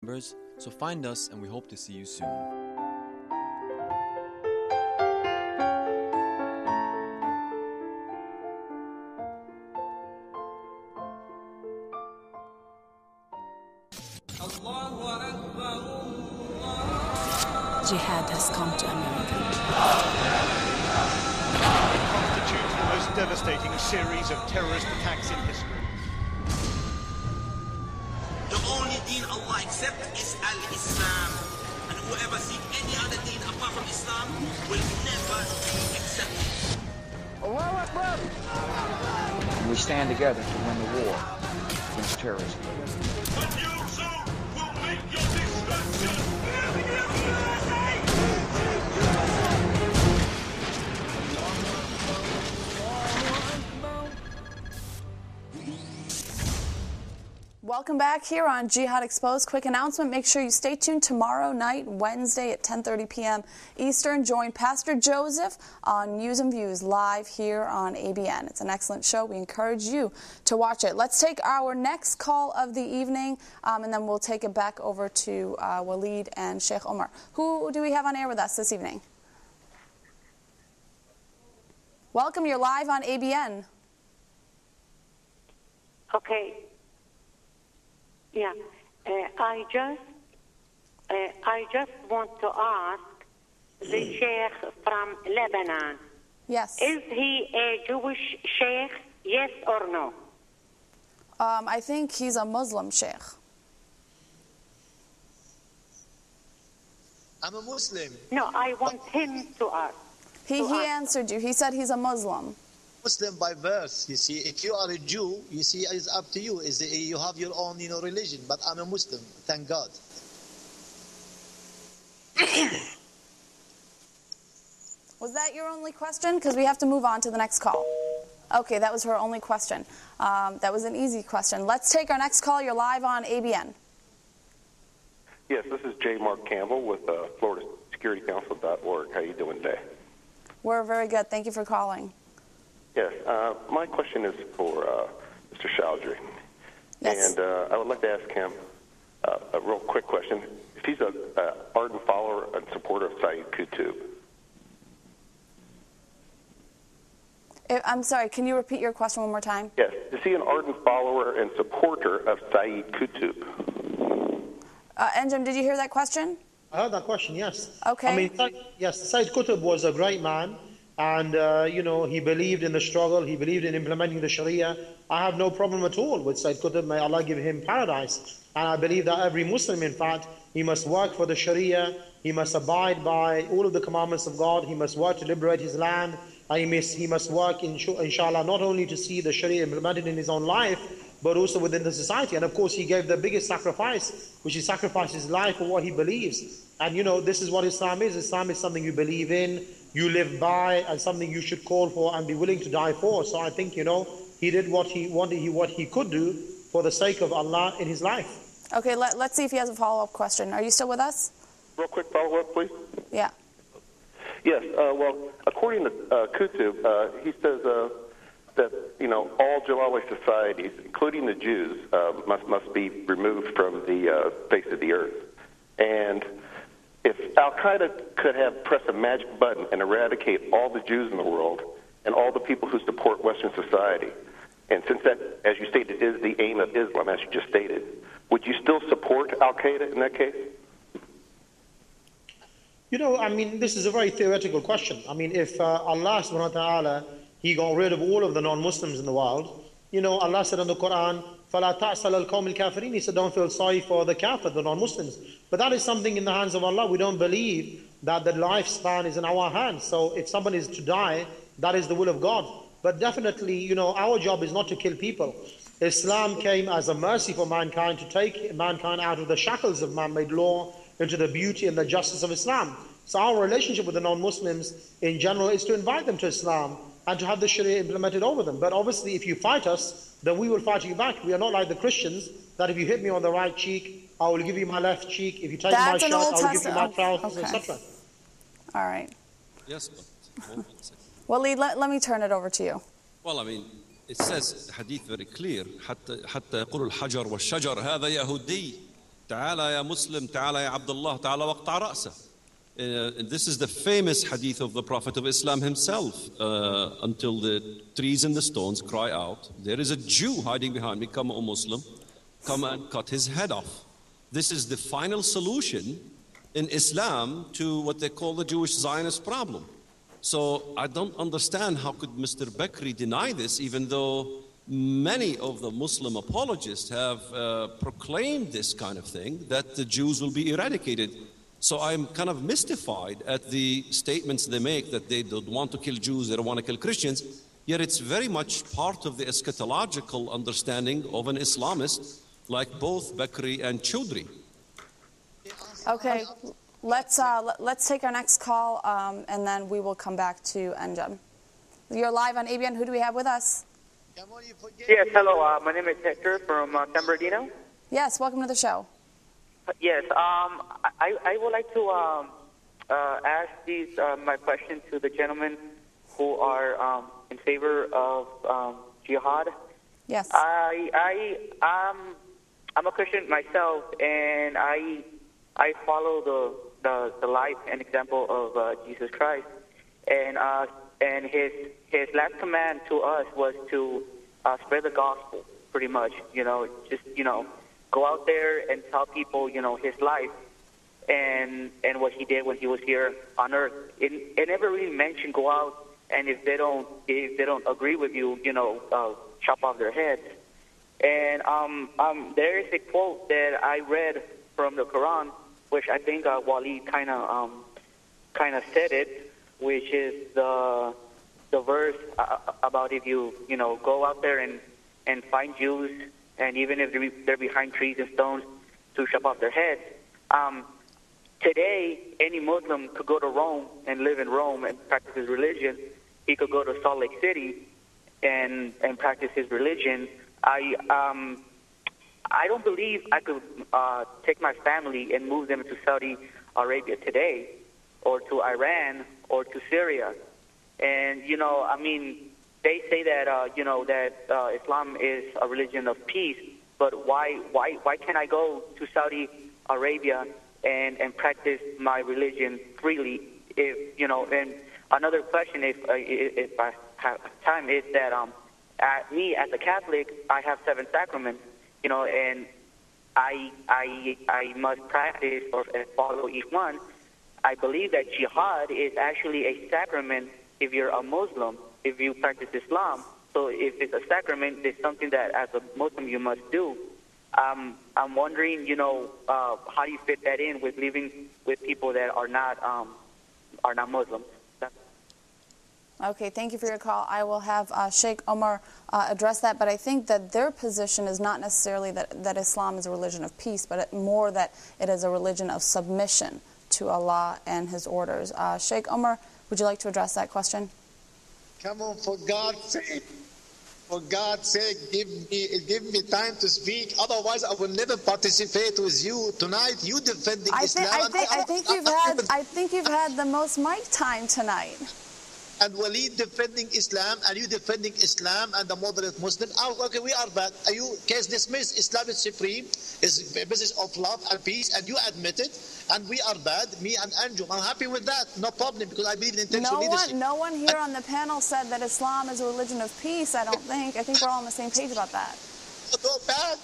members, so find us and we hope to see you soon. Jihad has come to America. It constitutes the most devastating series of terrorist attacks in history. The only deen Allah accepts is al-Islam. And whoever seeks any other deen apart from Islam will never be accepted. Allahu Akbar! And we stand together to win the war against terrorism. But you too will make your destruction. Welcome back here on Jihad Exposed. Quick announcement, make sure you stay tuned tomorrow night, Wednesday at 10:30 p.m. Eastern. Join Pastor Joseph on News and Views live here on ABN. It's an excellent show. We encourage you to watch it. Let's take our next call of the evening, and then we'll take it back over to Waleed and Sheikh Omar. Who do we have on air with us this evening? Welcome, you're live on ABN. Okay. Yeah, I just want to ask the Sheikh from Lebanon. Yes. Is he a Jewish Sheikh? Yes or no? I think he's a Muslim Sheikh. I'm a Muslim. No, I want him to ask. He answered you. He said he's a Muslim. Muslim by birth, you see. If you are a Jew, you see, it's up to you. You have your own, religion. But I'm a Muslim, thank God. Was that your only question? Because we have to move on to the next call. Okay, that was her only question. That was an easy question. Let's take our next call. You're live on ABN. Yes, this is J. Mark Campbell with FloridaSecurityCouncil.org. How are you doing today? We're very good. Thank you for calling. Yes, my question is for Mr. Chowdhury. Yes. And I would like to ask him a real quick question. If he's an ardent follower and supporter of Sayyid Qutb. I'm sorry, can you repeat your question one more time? Yes. Is he an ardent follower and supporter of Sayyid Qutb? Anjem, did you hear that question? I heard that question, yes. Okay. I mean, yes, Sayyid Qutb was a great man. And, he believed in the struggle. He believed in implementing the Sharia. I have no problem at all with Sayyid Qutb. May Allah give him paradise. And I believe that every Muslim, in fact, he must work for the Sharia. He must abide by all of the commandments of God. He must work to liberate his land. And he must work, inshallah, not only to see the Sharia implemented in his own life, but also within the society. And, of course, he gave the biggest sacrifice, which he sacrificed his life for what he believes. And, this is what Islam is. Islam is something you believe in, you live by, and something you should call for and be willing to die for. So I think, he did what he wanted, what he could do for the sake of Allah in his life. Okay, let's see if he has a follow-up question. Are you still with us? Real quick follow-up, please. Yeah. Yes, well, according to Qutb, he says that, all Jalali societies, including the Jews, must be removed from the face of the earth. And if Al-Qaeda could press a magic button and eradicate all the Jews in the world and all the people who support Western society, and since that, as you stated, is the aim of Islam, as you just stated, would you still support Al-Qaeda in that case? This is a very theoretical question. If Allah subhanahu wa ta'ala, He got rid of all of the non-Muslims in the world, Allah said in the Quran, فَلَا تَعْسَلَ الْقَوْمِ الْكَافِرِينَ. He said, don't feel sorry for the kafir, the non-Muslims. But that is something in the hands of Allah. We don't believe that the lifespan is in our hands. So if someone is to die, that is the will of God. But definitely, our job is not to kill people. Islam came as a mercy for mankind to take mankind out of the shackles of man-made law into the beauty and the justice of Islam. So our relationship with the non-Muslims in general is to invite them to Islam and to have the Sharia implemented over them. But obviously, if you fight us, then we will fight you back. We are not like the Christians, that if you hit me on the right cheek, I will give you my left cheek. If you take my shirt, I will give you my trousers, etc. All right. Yes, but Waleed, let me turn it over to you. Well, it says, hadith very clear, حتى يقول الحجر والشجر هذا يهودي. تعال يا مسلم, تعال يا عبد الله, تعال واقطع رأسه. This is the famous hadith of the Prophet of Islam himself. Until the trees and the stones cry out, there is a Jew hiding behind me, come, O Muslim, come and cut his head off. This is the final solution in Islam to what they call the Jewish Zionist problem. So I don't understand how could Mr. Bakri deny this, even though many of the Muslim apologists have proclaimed this kind of thing, that the Jews will be eradicated. So I'm kind of mystified at the statements they make that they don't want to kill Jews, they don't want to kill Christians, yet it's very much part of the eschatological understanding of an Islamist like both Bakri and Chaudhry. Okay, let's take our next call, and then we will come back to Anjem. You're live on ABN. Who do we have with us? Yes, hello. My name is Hector from San Bernardino. Yes, welcome to the show. Yes, I would like to ask my question to the gentlemen who are in favor of jihad. Yes. I'm a Christian myself, and I follow the life and example of Jesus Christ, and his last command to us was to spread the gospel, pretty much. Go out there and tell people, his life and what he did when he was here on earth. It never really mentioned go out, and if they don't agree with you, chop off their heads. And there is a quote that I read from the Quran, which I think Waleed kind of said it, which is the verse about if you go out there and find Jews, and even if they're behind trees and stones, to chop off their heads. Today, any Muslim could go to Rome and live in Rome and practice his religion. He could go to Salt Lake City and practice his religion. I don't believe I could take my family and move them to Saudi Arabia today, or to Iran, or to Syria. And they say that Islam is a religion of peace, but why can't I go to Saudi Arabia and practice my religion freely? And another question, if I have time, is that me as a Catholic, I have 7 sacraments, and I must practice or follow each one. I believe that jihad is actually a sacrament if you're a Muslim, if you practice Islam. So if it's a sacrament, it's something that as a Muslim you must do. I'm wondering, how do you fit that in with living with people that are not Muslims? Okay, thank you for your call. I will have Sheikh Omar address that, but I think that their position is not necessarily that Islam is a religion of peace, but more that it is a religion of submission to Allah and His orders. Sheikh Omar, would you like to address that question? Come on, for God's sake, give me time to speak. Otherwise, I will never participate with you tonight. You defending Islam. I think you've had the most mic time tonight. And Waleed defending Islam, and you defending Islam and the moderate Muslim. Oh, okay, we are bad. Are you case dismissed? Islam is supreme. It's a business of love and peace, and you admit it. And we are bad, me and Anjum. I'm happy with that. No problem, because I believe in intentional leadership. No one here on the panel said that Islam is a religion of peace, I don't think. I think we're all on the same page about that. So bad.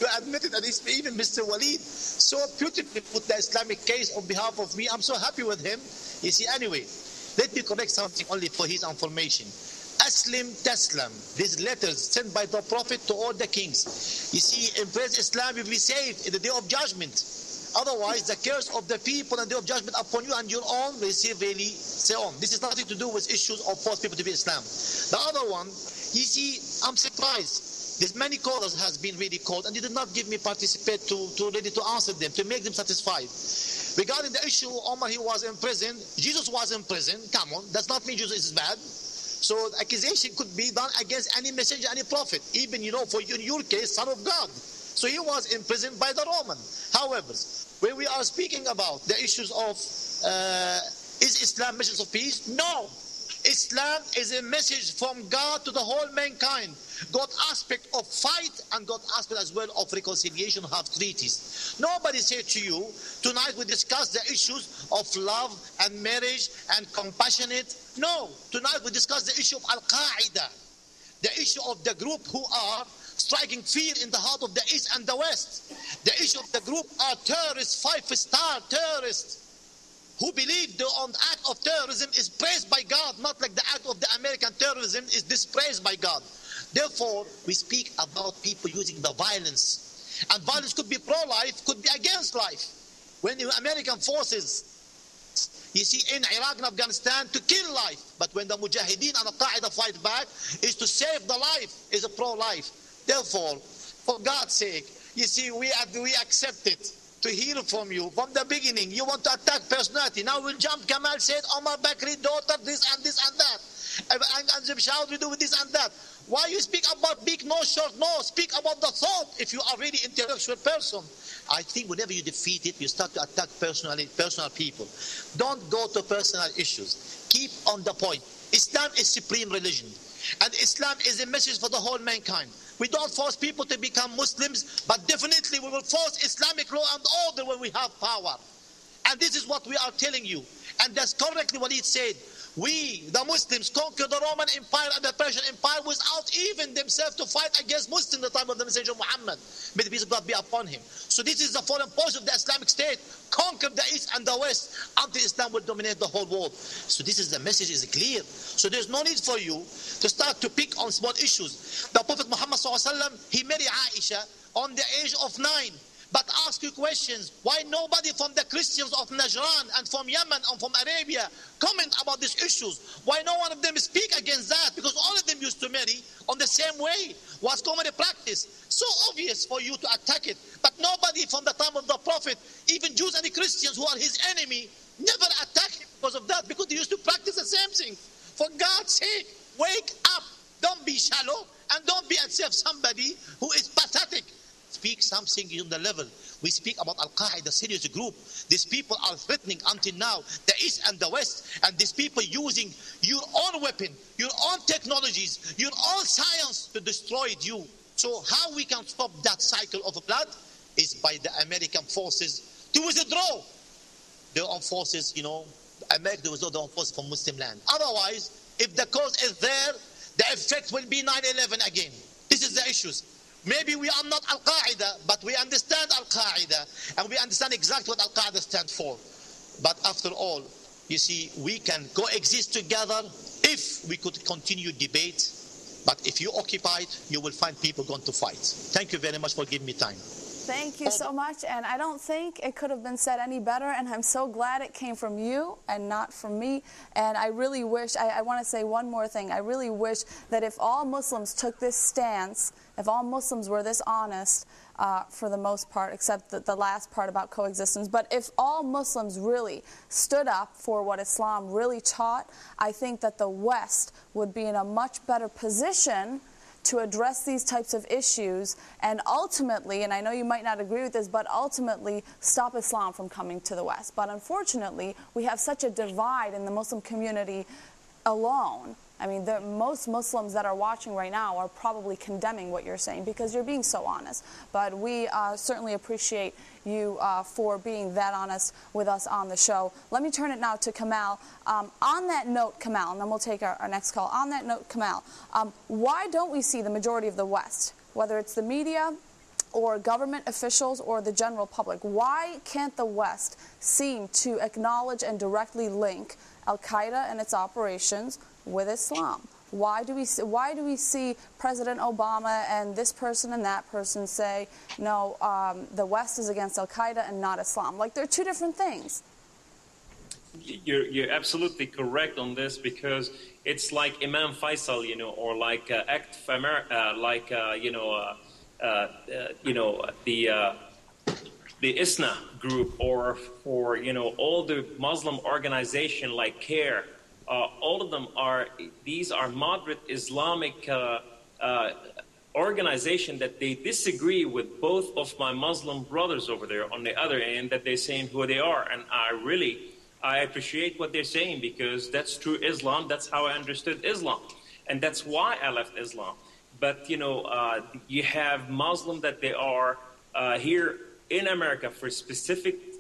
You admitted that even Mr. Waleed so beautifully put the Islamic case on behalf of me. I'm so happy with him. You see, anyway, let me correct something only for his information. Aslim Taslam, these letters sent by the Prophet to all the kings. You see, embrace Islam, you'll be saved in the day of judgment. Otherwise, the curse of the people and the day of judgment upon you and your own will severely say on. This is nothing to do with issues of force people to be Islam. The other one, you see, I'm surprised. There's many callers has been really called, and you did not give me participate to ready to answer them, to make them satisfied. Regarding the issue, Omar, he was in prison. Jesus was in prison. Come on, does not mean Jesus is bad. So the accusation could be done against any messenger, any prophet, even, for in your case, son of God. So he was imprisoned by the Roman. However, when we are speaking about the issues of is Islam message of peace? No. Islam is a message from God to the whole mankind. God aspect of fight and God aspect as well of reconciliation, have treaties. Nobody said to you, tonight we discuss the issues of love and marriage and compassionate. No, tonight we discuss the issue of Al-Qaeda, the issue of the group who are striking fear in the heart of the East and the West. The issue of the group are terrorists, 5-star terrorists, who believe the act of terrorism is praised by God, not like the act of the American terrorism is dispraised by God. Therefore, we speak about people using the violence. And violence could be pro-life, could be against life. When the American forces, you see, in Iraq and Afghanistan, to kill life. But when the Mujahideen and Al-Qaeda fight back, is to save the life, is a pro-life. Therefore, for God's sake, you see, we accept it. To hear from you from the beginning. You want to attack personality. Now we'll jump. Kamal said, Omar Bakri daughter, this and this and that. And the shout we do with this and that. Why you speak about big no, short no? Speak about the thought if you are really intellectual person. I think whenever you defeat it, you start to attack personal people. Don't go to personal issues. Keep on the point. Islam is supreme religion. And Islam is a message for the whole mankind. We don't force people to become Muslims, but definitely we will force Islamic law and order when we have power. And this is what we are telling you. And that's correctly what he said. We, the Muslims, conquered the Roman Empire and the Persian Empire without even themselves to fight against Muslims in the time of the Messenger Muhammad. May the peace of God be upon him. So this is the foreign policy of the Islamic State. Conquer the East and the West until Islam will dominate the whole world. So this is the message is clear. So there's no need for you to start to pick on small issues. The Prophet Muhammad SAW, he married Aisha on the age of 9. But ask you questions. Why nobody from the Christians of Najran and from Yemen and from Arabia comment about these issues? Why no one of them speak against that? Because all of them used to marry on the same way. Was common practice. So obvious for you to attack it. But nobody from the time of the Prophet, even Jews and Christians who are his enemy, never attacked him because of that. Because they used to practice the same thing. For God's sake, wake up. Don't be shallow. And don't be yourself somebody who is pathetic. Speak something on the level. We speak about Al-Qaeda, serious group. These people are threatening until now the East and the West. And these people using your own weapon, your own technologies, your own science to destroy you. So how we can stop that cycle of blood is by the American forces to withdraw their own forces, America withdraw their own forces from Muslim land. Otherwise, if the cause is there, the effect will be 9/11 again. This is the issues. Maybe we are not Al-Qaeda, but we understand Al-Qaeda, and we understand exactly what Al-Qaeda stands for. But after all, you see, we can coexist together if we could continue debate. But if you occupy it, you will find people going to fight. Thank you very much for giving me time. Thank you so much, and I don't think it could have been said any better, and I'm so glad it came from you and not from me. And I really wish, I want to say one more thing, I really wish that if all Muslims took this stance, if all Muslims were this honest, for the most part, except the last part about coexistence, but if all Muslims really stood up for what Islam really taught, I think that the West would be in a much better position to address these types of issues and ultimately, and I know you might not agree with this, but ultimately stop Islam from coming to the West. But unfortunately, we have such a divide in the Muslim community alone. I mean, most Muslims that are watching right now are probably condemning what you're saying because you're being so honest. But we certainly appreciate you for being that honest with us on the show. Let me turn it now to Kamal. On that note, Kamal, and then we'll take our next call. On that note, Kamal, why don't we see the majority of the West, whether it's the media or government officials or the general public, why can't the West seem to acknowledge and directly link Al-Qaeda and its operations with Islam? Why do we see President Obama and this person and that person say, no, the West is against Al-Qaeda and not Islam? Like, they're two different things. You're absolutely correct on this, because it's like Imam Faisal, or like Act of America, like the ISNA group, or for all the Muslim organization like CARE. All of them these are moderate Islamic organization that they disagree with both of my Muslim brothers over there on the other end, that they're saying who they are. And I really I appreciate what they're saying because that's true Islam. That's how I understood Islam. And that's why I left Islam. But, you have Muslims that they are here in America for specific